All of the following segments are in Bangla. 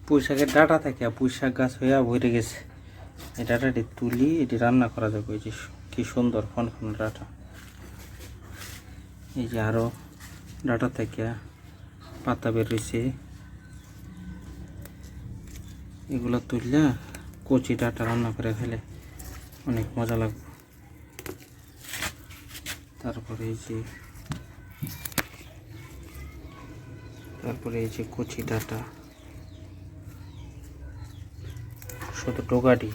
পুঁই শাকের ডাঁটা থেকে পুঁই শাক গাছ হয়ে ভরে গেছে। এই ডাঁটাটি তুলি এটি রান্না করা যাবে। এই যে কি সুন্দর ফনফন ডাঁটা। এই যে আরো ডাঁটা থেকে পাতা বের হয়েছে, এগুলো তুললে কচি ডাঁটা রান্না করে খেলে অনেক মজা লাগবে। তারপরে এই যে কচি ডাঁটা শুধু ডোগাটি,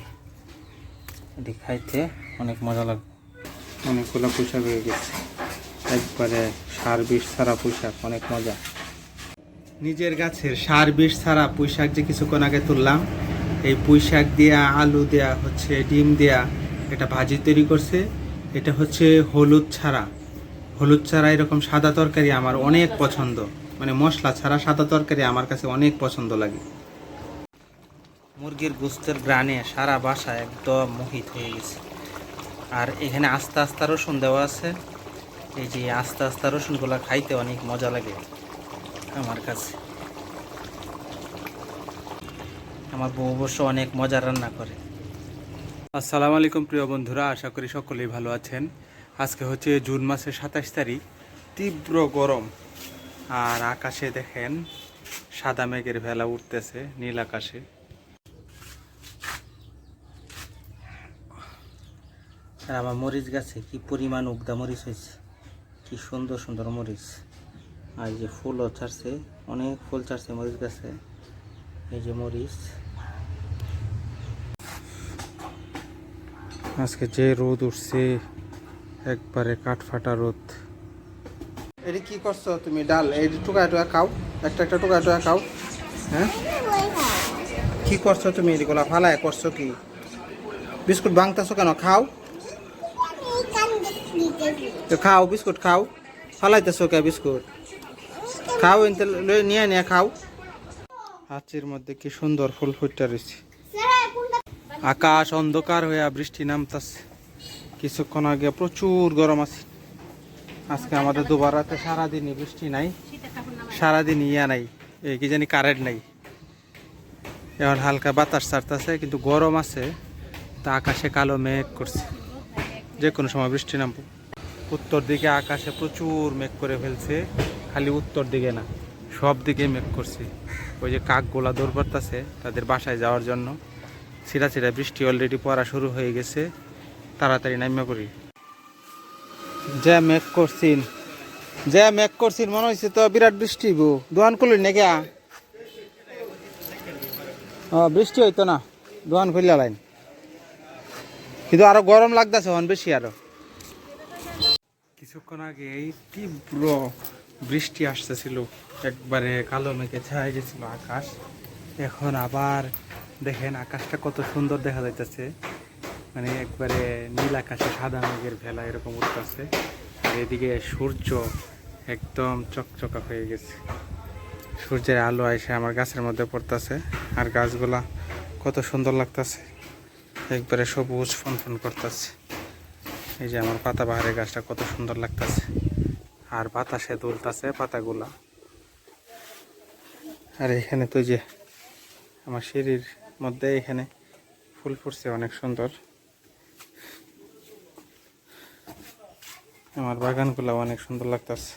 এটি খাইতে অনেক মজা লাগবে। অনেকগুলো পোশাক হয়ে গেছে, একবারে সার বিষ ছাড়া পোশাক, অনেক মজা। নিজের গাছের সার বিষ ছাড়া পুঁইশাক যে কিছুক্ষণ আগে তুললাম, এই পুঁইশাক দিয়া আলু দেয়া হচ্ছে ডিম দেয়া এটা ভাজি তৈরি করছে। এটা হচ্ছে হলুদ ছাড়া এরকম সাদা তরকারি আমার অনেক পছন্দ, মানে মশলা ছাড়া সাদা তরকারি আমার কাছে অনেক পছন্দ লাগে। মুরগির গোস্তের গ্রানে সারা বাসা একদম মোহিত হয়ে গেছে। আর এখানে আস্তে আস্তে রসুন দেওয়া আছে। এই যে আস্তে আস্তে রসুনগুলো খাইতে অনেক মজা লাগে আমার কাছে। আমার বউ অবশ্য অনেক মজা রান্না করে। আসসালামু আলাইকুম প্রিয় বন্ধুরা, আশা করি সকলেই ভালো আছেন। আজকে হচ্ছে জুন মাসের 27 তারিখ। তীব্র গরম, আর আকাশে দেখেন সাদা মেঘের ভেলা উঠতেছে নীল আকাশে। আর আমার মরিচ গাছে কি পরিমাণ উগদা মরিচ হয়েছে, কি সুন্দর সুন্দর মরিচ। আর এই যে ফুলও ছাড়ছে, অনেক ফুল ছাড়ছে মরিচ গাছে। এই যে মরিচ, আজকে যে রোদ উঠছে একবারে কাঠফাটা রোদ। এটি কি করছো তুমি? ডাল এই টুকা টুকা খাও, একটা টুকা টুকা খাও। হ্যাঁ, কি করছো তুমি? এগুলা ফালায় করছো কি? বিস্কুট ভাঙতেছো কেন? খাও তো, খাও বিস্কুট খাও। ফালাইতেছো কে বিস্কুট? খাও, এনতে নিয়ে নিয়ে খাও। হাঁচির মধ্যে কি সুন্দর ফুল ফুটটা রয়েছে। আকাশ অন্ধকার হয়ে বৃষ্টি নামতাছে। কিছুক্ষণ আগে প্রচুর গরম আছে। আজকে আমাদের দুবারাতে সারাদিনই বৃষ্টি নাই, সারাদিন নাই, এই কি জানি কারেন্ট নাই। এখন হালকা বাতাস ছাড়তেছে, কিন্তু গরম আছে। তা আকাশে কালো মেঘ করছে, যে কোনো সময় বৃষ্টি নামবে। উত্তর দিকে আকাশে প্রচুর মেঘ করে ফেলছে, খালি উত্তর দিকে না, সব দিকে মেঘ করছে। ওই যে কাকগুলা দৌড় করতেছে তাদের বাসায় যাওয়ার জন্য। ছিঁড়া বৃষ্টি অলরেডি পড়া শুরু হয়ে গেছে, তাড়াতাড়ি নামিয়ে পড়ি। যে মেঘ করছিন মনে হয়েছে তো বিরাট বৃষ্টি হইব। দোকান খুললি নাকি? বৃষ্টি হইতো না, দোকান খুললে লাইন। কিন্তু আরো গরম লাগতেছে এখন বেশি আরো। কিছুক্ষণ আগে এই তীব্র বৃষ্টি আসতেছিল, একবারে কালো মেঘে ছায়া গেছিল আকাশ। এখন আবার দেখেন আকাশটা কত সুন্দর দেখা যাইতেছে, মানে একবারে নীল আকাশে সাদা মেঘের ভেলা এরকম উঠতেছে। আর এদিকে সূর্য একদম চকচকা হয়ে গেছে, সূর্যের আলো এসে আমার গাছের মধ্যে পড়তেছে। আর গাছগুলা কত সুন্দর লাগতেছে, একবারে সবুজ ফনফন করতেছে। এই যে আমার পাতাবাহারের গাছটা কত সুন্দর লাগতেছে, আর বাতাসে দুলতেছে পাতাগুলা। আর এখানে তো যে আমার সিঁড়ির মধ্যে এখানে ফুল ফুটছে অনেক সুন্দর। আমার বাগানগুলো অনেক সুন্দর লাগতেছে,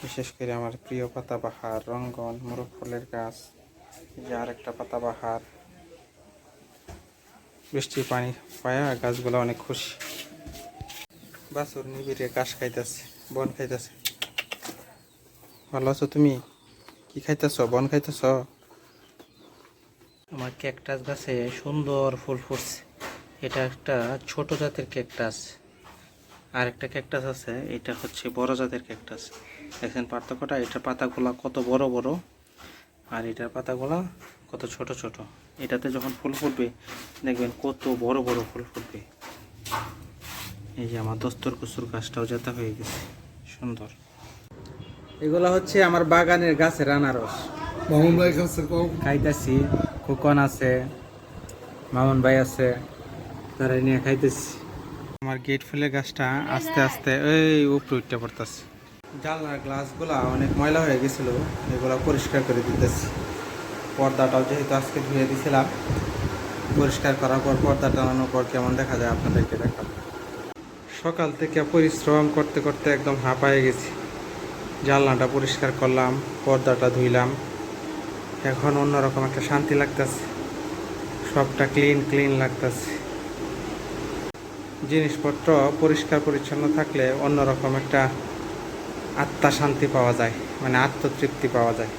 বিশেষ করে আমার প্রিয় পাতাবাহার, রঙ্গন, মোরগ ফুলের গাছ। এই যে আরেকটা পাতাবাহার, বৃষ্টির পানি পায়া গাছগুলো অনেক খুশি। বাছুর নিবিড়ে ঘাস খাইতেছে, বন খাইতেছে। ভালো আছো তুমি? কি খাইতেছ? বন খাইতেছ? আমার ক্যাকটাস গাছে সুন্দর ফুল ফুটছে। এটা একটা ছোট জাতের ক্যাকটাস। আর একটা ক্যাকটাস আছে, এটা হচ্ছে বড় জাতের ক্যাকটাস। দেখেন পার্থক্যটা? এটার পাতাগুলা কত বড় বড়, আর এটার পাতাগুলা কত ছোট ছোট। এটাতে যখন ফুল ফুটবে দেখবেন কত বড় বড় ফুল ফুটবে। এই যে আমার দস্তর কচুর গাছটাও জাতা হয়ে গেছে, সুন্দর। এগুলা হচ্ছে আমার বাগানের গাছের আনারস। মামুন ভাই কাছে খাইতেছি, খোকন আছে, মামুন ভাই আছে, তারা নিয়ে খাইতেছি। আমার গেট ফুলের গাছটা আস্তে আস্তে এই উপরে উঠতে পড়তেছে। জানলার গ্লাসগুলা অনেক ময়লা হয়ে গেছিল, এগুলো পরিষ্কার করে দিতেছি। পর্দাটাও যেহেতু আজকে ধুয়ে দিয়েছিলাম, পরিষ্কার করার পর পর্দা টানানোর পর কেমন দেখা যায় আপনাদেরকে দেখাবো। সকাল থেকে পরিশ্রম করতে করতে একদম হাঁপায়ে গেছি। জানলাটা পরিষ্কার করলাম, পর্দাটা ধুইলাম, এখন অন্যরকম একটা শান্তি লাগতেছে, সবটা ক্লিন ক্লিন লাগতেছে। জিনিসপত্র পরিষ্কার পরিচ্ছন্ন থাকলে অন্যরকম একটা আত্মা শান্তি পাওয়া যায়, মানে আত্মতৃপ্তি পাওয়া যায়।